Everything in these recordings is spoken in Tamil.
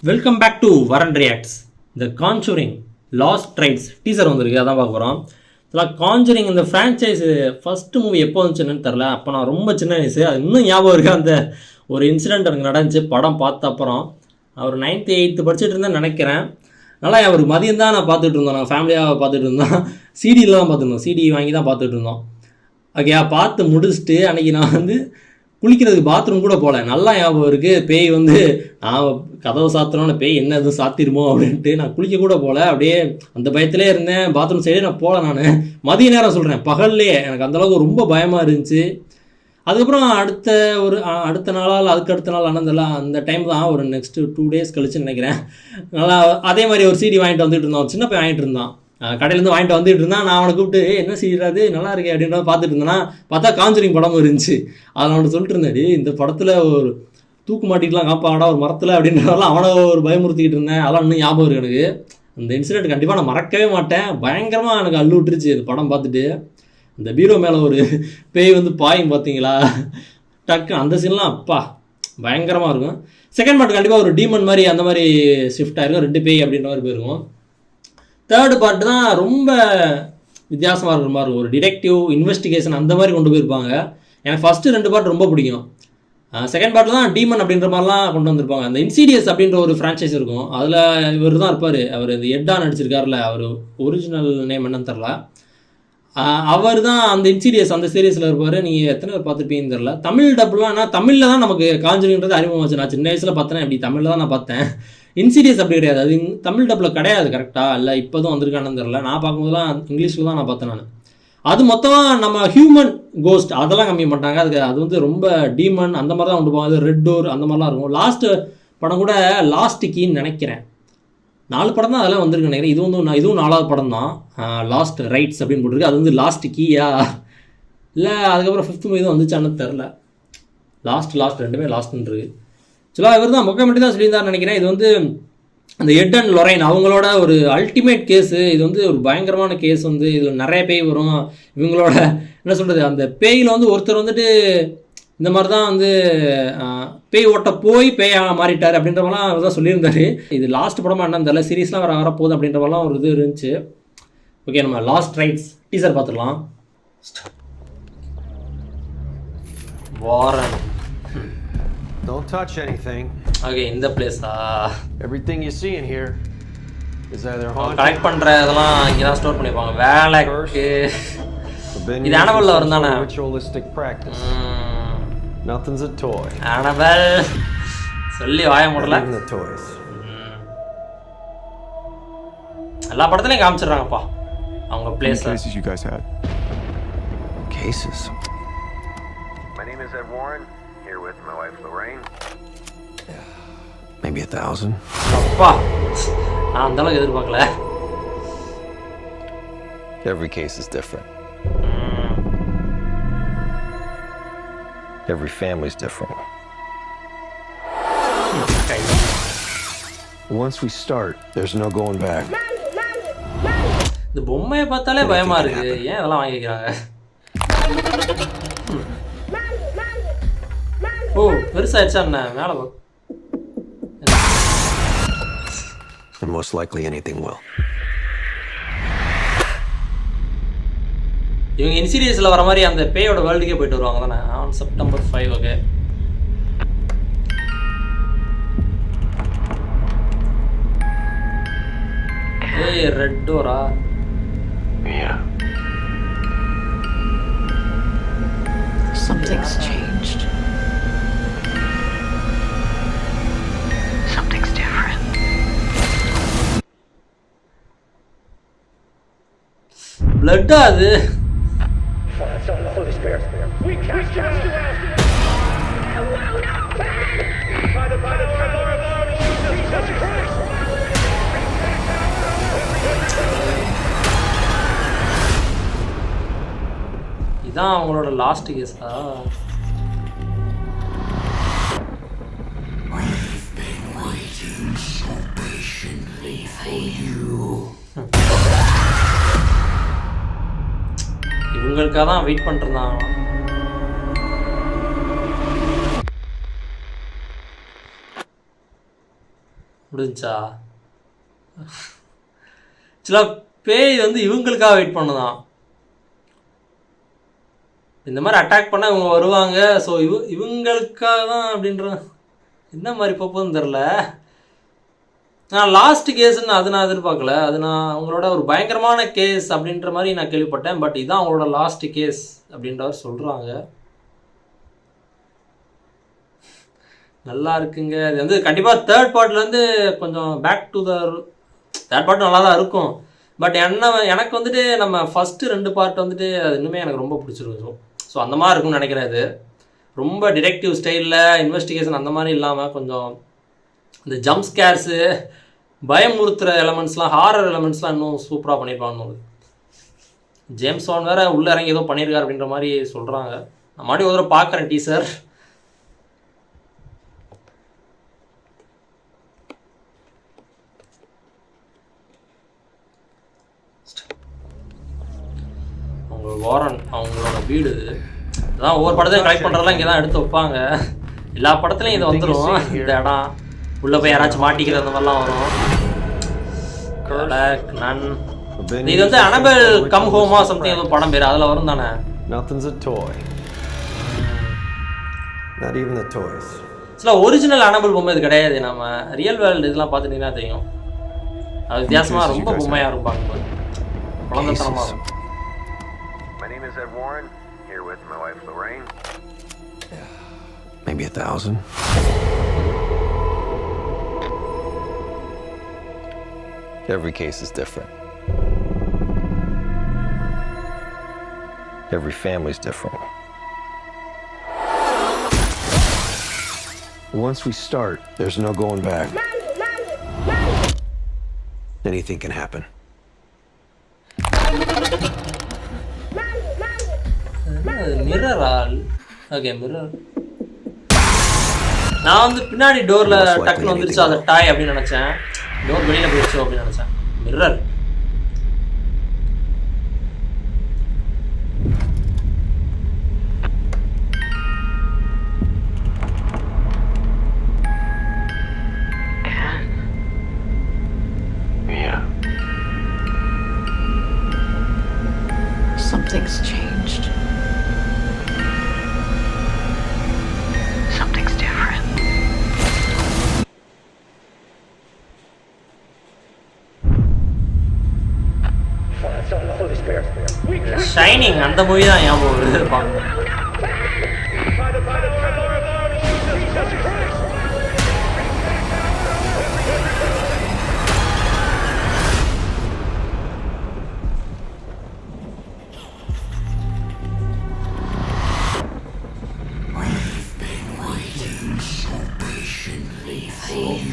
வெல்கம் பேக் டு வரன் ரியாக்ட்ஸ். த கான்ஜூரிங் லாஸ்ட் ரைட்ஸ் டீசர் வந்திருக்கு, அதான் பார்க்க போகிறோம். கான்ஜூரிங் இந்த ஃப்ரான்ச்சைஸு ஃபஸ்ட்டு மூவி எப்போ வந்துச்சுன்னு தெரில. அப்போ நான் ரொம்ப சின்ன வயசு, அது இன்னும் ஞாபகம் இருக்குது. அந்த ஒரு இன்சிடெண்ட் எனக்கு நடந்துச்சு படம் பார்த்த அப்புறம். அவர் 9th 8th படிச்சுட்டு இருந்தேன்னு நினைக்கிறேன். நல்லா அவர் மதியம் தான் நான் பார்த்துட்டு இருந்தோம், நாங்கள் ஃபேமிலியாக பார்த்துட்டு இருந்தோம். சிடியில் தான் பார்த்துருந்தோம், சிடி வாங்கி தான் பார்த்துட்டு இருந்தோம். ஓகே, பார்த்து முடிச்சுட்டு அன்றைக்கி நான் வந்து குளிக்கிறதுக்கு பாத்ரூம் கூட போகல. நல்லா ஞாபகம் இருக்குது. பேய் வந்து நான் கதவை சாத்தினோன்னு பேய் என்ன எதுவும் சாத்திடுமோ அப்படின்ட்டு நான் குளிக்க கூட போகல. அப்படியே அந்த பயத்திலே இருந்தேன். பாத்ரூம் சைடே நான் போகல. நான் மதிய நேரம் சொல்கிறேன், பகல்லையே எனக்கு அந்தளவுக்கு ரொம்ப பயமாக இருந்துச்சு. அதுக்கப்புறம் அடுத்த நாளால் அதுக்கு அடுத்த நாள் ஆனதெல்லாம் அந்த டைம் தான், ஒரு நெக்ஸ்ட்டு 2 days கழிச்சுன்னு நினைக்கிறேன். நல்லா அதே மாதிரி ஒரு சிடி வாங்கிட்டு வந்துட்டு இருந்தோம். சின்ன பையன் வாங்கிட்டு இருந்தான், கடையிலேருந்து வாங்கிட்டு வந்துட்டு இருந்தான். நான் அவனை கூப்பிட்டு என்ன செய்யறாது நல்லா இருக்கே அப்படின்றத பார்த்துட்டு இருந்தேன்னா, பார்த்தா காஞ்சூரிங் படம் இருந்துச்சு. அதில் அவனுக்கு சொல்லிட்டு இருந்தேன், இந்த படத்தில் ஒரு தூக்கு மாட்டிக்கலாம் காப்பாடா ஒரு மரத்தில் அப்படின்றதெல்லாம் அவனை ஒரு பயமுறுத்திக்கிட்டு இருந்தேன். அதெல்லாம் இன்னும் ஞாபகம் இருக்குது எனக்கு. அந்த இன்சிடென்ட் கண்டிப்பாக நான் மறக்கவே மாட்டேன். பயங்கரமாக எனக்கு அள்ளு விட்டுருச்சு இந்த படம் பார்த்துட்டு. இந்த பீரோ மேலே ஒரு பேய் வந்து பாயும் பார்த்தீங்களா, டக்கு அந்த சீன்லாம் அப்பா பயங்கரமாக இருக்கும். செகண்ட் பார்ட் கண்டிப்பாக ஒரு டீமன் மாதிரி அந்த மாதிரி ஷிஃப்ட் ஆகிருக்கும், 2 பேய் அப்படின்ற மாதிரி போயிருக்கும். தேர்டு பார்ட்டு தான் ரொம்ப வித்தியாசமாக இருக்கிற மாதிரி இருக்கும், ஒரு டிடெக்டிவ் இன்வெஸ்டிகேஷன் அந்த மாதிரி கொண்டு போயிருப்பாங்க. எனக்கு ஃபஸ்ட்டு 2 பார்ட் ரொம்ப பிடிக்கும். செகண்ட் பார்ட்டில் தான் டீமன் அப்படின்ற மாதிரிலாம் கொண்டு வந்திருப்பாங்க. அந்த இன்சீடியஸ் அப்படின்ற ஒரு ஃப்ரான்ச்சைஸ் இருக்கும், அதில் இவர் தான் இருப்பார். அவர் இந்த எட்டா நடிச்சிருக்காருல, அவர் ஒரிஜினல் நேம் என்னன்னு தெரில. அவர் தான் அந்த இன்சீரியஸ் அந்த சீரியஸில் இருப்பார். நீங்கள் எத்தனை பேர் பார்த்துருப்பீங்கன்னு தெரில. தமிழ் டப்புலாம் ஆனால் தமிழில் தான் நமக்கு காஞ்சூரிங்கிறது அறிமுகமாச்சு. நான் சின்ன வயசில் பார்த்தேன், அப்படி தமிழில் தான் நான் பார்த்தேன். இன்சீரியஸ் அப்படி கிடையாது, அது தமிழ் டப்பில் கிடையாது கரெக்டாக, இல்லை இப்போ தான் வந்திருக்கானு தெரில. நான் பார்க்கும்போதுலாம் இங்கிலீஷில் தான் நான் பார்த்தேன் நான். அது மொத்தமாக நம்ம ஹியூமன் கோஸ்ட் அதெல்லாம் கம்மி பண்ணிட்டாங்க. அது வந்து ரொம்ப டீமன் அந்த மாதிரி தான் கொண்டு போவாங்க. அது ரெட் டோர் அந்த மாதிரிலாம் இருக்கும். லாஸ்ட்டு படம் கூட லாஸ்ட் கீன்னு நினைக்கிறேன். 4 படம் தான் அதெல்லாம் வந்திருக்கு நினைக்கிறேன். இதுவும் 4வது படம் தான், லாஸ்ட் ரைட்ஸ் அப்படின்னு போட்டிருக்கு. அது வந்து லாஸ்ட் கீயா இல்லை அதுக்கப்புறம் 5th மூவி தான் வந்துச்சான்னு தெரில. லாஸ்ட் ரெண்டுமே லாஸ்ட்ன்றது. சில இவர் தான் மொக்க மட்டும் தான் சொல்லியிருந்தாருன்னு நினைக்கிறேன். இது வந்து அந்த எட் அண்ட் லொரைன் அவங்களோட ஒரு அல்டிமேட் கேஸு. இது வந்து ஒரு பயங்கரமான கேஸ். வந்து இதில் நிறைய பேய் வரும். இவங்களோட என்ன சொல்கிறது, அந்த பேயில் வந்து ஒருத்தர் வந்துட்டு இந்த மாதிரி தான் வந்து பேய் ஓட்ட போய் பேயாக மாறிட்டார் அப்படின்ற மாதிரிலாம் அவர் தான் சொல்லியிருந்தார். இது லாஸ்ட் படமாக என்னன்னு தெரியல, சீரீஸ்லாம் வரப்போகுது அப்படின்ற மாதிரிலாம் ஒரு இது இருந்துச்சு. ஓகே, நம்ம லாஸ்ட் ரைட்ஸ் டீசர் பார்த்துடலாம். Warren. Don't touch anything. Okay, இந்த பிளேஸா? Everything you see in here is either haunted. Collect பண்ற இதெல்லாம் இங்க தான் ஸ்டோர் பண்ணிப்பாங்க. வேலைக்கு இது அனவல்ல வருதானே? Ritualistic practice. Nothing's a toy. அனவல் சொல்லி வாய மூடல. The toys. எல்லா படத்துலயும் காமிச்சிடுறாங்கப்பா அவங்க place. Cases you guys had. Cases. My name is Ed Warren. Here with my wife Lorraine. Maybe 1,000. அப்பா நான் அந்த அளவுக்கு எதிர்பார்க்கல. Every case is different. Every family's different. Okay. Once we start, there's no going back. இந்த பொம்மையை பார்த்தாலே பயமா இருக்கு. ஏன் இதெல்லாம் வாங்கிக்கிறாங்க? ஓ பெருசாயிடுச்சா என்ன மேலே போ. And most likely anything will. இவங்க இன்சீரியஸில் வர மாதிரி அந்த பேயோட வேர்ல்டுக்கே போயிட்டு வருவாங்க தானே, ஆன் September 5. ஓகே, ஏய் red Dora? Yeah. Something's changed. Something's different. Blood அது. Son of the Holy Spirit. We cast you out. By the power of our Lord Jesus Christ. இதான் அவங்களோட last கேஸா? We've been waiting so patiently for you. இவங்களுக்காக தான் வெயிட் பண்ணிருந்தாங்க. முடிஞ்சா சில பேய் வந்து இவங்களுக்காக வெயிட் பண்ணுதான். இந்த மாதிரி அட்டாக் பண்ணால் இவங்க வருவாங்க. ஸோ இவங்களுக்காக தான் அப்படின்ற என்ன மாதிரி போகுதுன்னு தெரில. நான் லாஸ்ட் கேஸ்ன்னு அது நான் எதிர்பார்க்கல. அது நான் அவங்களோட ஒரு பயங்கரமான கேஸ் அப்படின்ற மாதிரி நான் கேள்விப்பட்டேன். பட் இதுதான் அவங்களோட லாஸ்ட் கேஸ் அப்படின்றவர் சொல்கிறாங்க. நல்லா இருக்குங்க. இது வந்து கண்டிப்பாக தேர்ட் பார்ட்லேருந்து கொஞ்சம் back to the third part நல்லா தான் இருக்கும். பட் எனக்கு வந்துட்டு நம்ம ஃபஸ்ட்டு 2 பார்ட் வந்துட்டு அது இன்னுமே எனக்கு ரொம்ப பிடிச்சிருக்கும். ஸோ அந்த மாதிரி இருக்கும்னு நினைக்கிறேன். இது ரொம்ப டிடெக்டிவ் ஸ்டைலில் இன்வெஸ்டிகேஷன் அந்த மாதிரி இல்லாமல் கொஞ்சம் இந்த ஜம்ப் ஸ்கேர்ஸு பயமுறுத்துகிற எலமெண்ட்ஸ்லாம் ஹாரர் எலமெண்ட்ஸ்லாம் இன்னும் சூப்பராக பண்ணியிருப்பாங்க. ஜேம்ஸ் வான் வேறு உள்ளே இறங்கி ஏதோ பண்ணியிருக்காரு அப்படின்ற மாதிரி சொல்கிறாங்க. நான் மறுபடியும் ஒரு தடவை பார்க்குறேன் டீசர். வாரன் அவங்களோட வீடு அதான் ஒவ்வொரு படத்தையும் கலெக்ட் பண்ணுறதெல்லாம் இங்கே தான் எடுத்து வைப்பாங்க. எல்லா படத்துலையும் இது வந்துடும். இந்த இடம் உள்ளே போய் யாராச்சும் மாட்டிக்கிறது அந்த மாதிரிலாம் வரும். இது வந்து அனபெல் கம் ஹோமா சம்திங் ஏதோ படம் பேர் அதில் வரும் தானே. Nothing's a toy. Not even the toys. சில ஒரிஜினல் அனபெல் பொம்மை இது கிடையாது. நம்ம ரியல் வேர்ல்டு இதெல்லாம் பார்த்துட்டீங்கன்னா தெரியும். அது வித்தியாசமாக ரொம்ப பொம்மையாக இருக்கும் பார்க்கும்போது. குழந்தைத்தனமாக இருக்கும். My name is Ed Warren, here with my wife Lorraine. Maybe 1,000. Every case is different. Every family's different. Once we start, there's no going back. Anything can happen. Mirror all okay mirror. நான் வந்து பின்னாடி டோர்ல டக்குன்னு வந்துருச்சு அதை டாய் அப்படின்னு நினைச்சேன். டோர் வெளியில போயிடுச்சு அப்படின்னு நினைச்சேன். Mirror Something's changed. Something's different. Shining அந்த மூவி தான் ஞாபகம் வருது பாருங்க.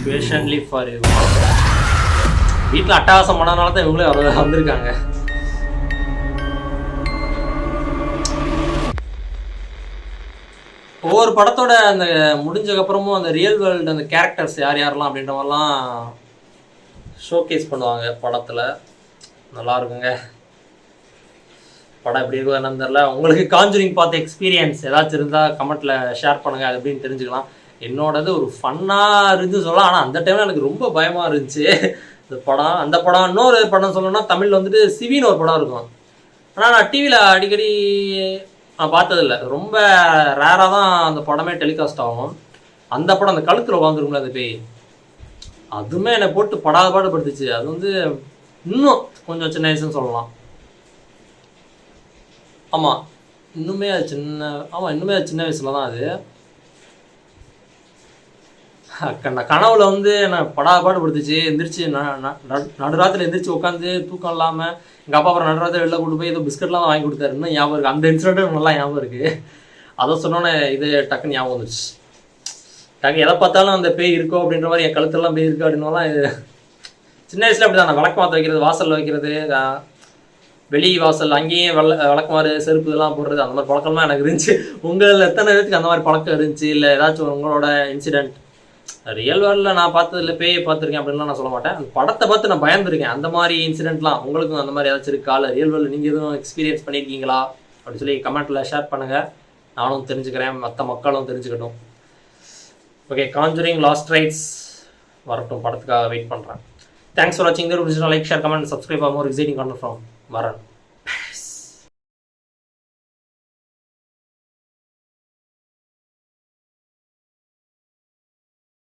Patiently for you. வீட்டில் அட்டகாசம் பண்ணனால தான் இவங்களே வந்திருக்காங்க. ஒவ்வொரு படத்தோட அந்த முடிஞ்சக்கப்புறமும் அந்த ரியல் வேர்ல்டு அந்த கேரக்டர்ஸ் யார் யாரெல்லாம் அப்படின்ற மாதிரிலாம் ஷோகேஸ் பண்ணுவாங்க படத்தில். நல்லா இருக்குங்க. படம் எப்படி இருக்கும் என்னன்னு தெரியல. உங்களுக்கு காஞ்சூரிங் பார்த்த எக்ஸ்பீரியன்ஸ் ஏதாச்சும் இருந்தால் கமெண்ட்டில் ஷேர் பண்ணுங்கள். அது எப்படின்னு தெரிஞ்சுக்கலாம். என்னோடது ஒரு ஃபன்னாக இருந்துச்சு சொல்லலாம். ஆனால் அந்த டைமில் எனக்கு ரொம்ப பயமாக இருந்துச்சு இந்த படம். அந்த படம் இன்னொரு படம் சொல்லணும்னா தமிழில் வந்துட்டு சிவின்னு ஒரு படம் இருக்கும். ஆனால் நான் டிவியில் அடிக்கடி நான் பார்த்ததில்ல. ரொம்ப ரேராக தான் அந்த படமே டெலிகாஸ்ட் ஆகும். அந்த படம் அந்த கழுத்தில் உட்காந்துருக்கும்ல அது பேய், அதுவுமே என்னை போட்டு படாத பாடுபடுத்துச்சு. அது வந்து இன்னும் கொஞ்சம் சின்ன வயசுன்னு சொல்லலாம். ஆமாம் இன்னுமே அது சின்ன வயசில் தான் அது. கனவுல வந்து நான் படாபாடுபடுத்துச்சு. எந்திரிச்சு நடுராத்திரி எந்திரிச்சு உட்காந்து தூக்கம் இல்லாமல் எங்கள் அப்பா அப்புறம் நடுராத்திரி வெளில கொண்டு போய் ஏதோ பிஸ்கட்லாம் தான் வாங்கி கொடுத்தாரு. இன்னும் ஞாபகம் இருக்குது. அந்த இன்சிடென்ட்டும் நல்லா ஞாபகம் இருக்குது. அதை சொன்னோன்னே இது டக்குன்னு ஞாபகம் வந்துச்சு. டக்கு எதை பார்த்தாலும் அந்த பேய் இருக்கோ அப்படின்ற மாதிரி என் கழுத்தெல்லாம் பேய் இருக்கு அப்படின்னாலாம் இது சின்ன வயசில் அப்படி தான். நான் விளக்கு மாற்ற வைக்கிறது, வாசலில் வைக்கிறது, வெளி வாசல் அங்கேயும் விளக்குமாறு செருப்பு இதெல்லாம் போடுறது, அந்த மாதிரி பழக்கம்லாம் எனக்கு இருந்துச்சு. உங்களில் எத்தனை பேருக்கு அந்த மாதிரி பழக்கம் இருந்துச்சு? இல்லை ஏதாச்சும் உங்களோட இன்சிடென்ட்? ரியல் வேர்ல்டில் நான் பார்த்ததில்ல, பேயை பார்த்துருக்கேன் அப்படின்லாம் நான் சொல்ல மாட்டேன். அந்த படத்தை பார்த்து நான் பயந்துருக்கேன். அந்த மாதிரி இன்சிடென்ட்லாம் உங்களுக்கும் அந்த மாதிரி ஏதாச்சும் இருக்கா? இல்லை ரியல் வேர்ல்டில் நீங்கள் எதுவும் எக்ஸ்பீரியன்ஸ் பண்ணியிருக்கீங்களா அப்படின்னு சொல்லி கமெண்ட்டில் ஷேர் பண்ணுங்கள். நானும் தெரிஞ்சுக்கிறேன், மற்ற மக்களும் தெரிஞ்சுக்கட்டும். ஓகே, காஞ்சூரிங் லாஸ்ட் ரைட்ஸ் வரட்டும், படத்துக்காக வெயிட் பண்ணுறேன். தேங்க்ஸ் ஃபார் வாட்சிங். Like, share, comment, subscribe for more exciting content from வரன்.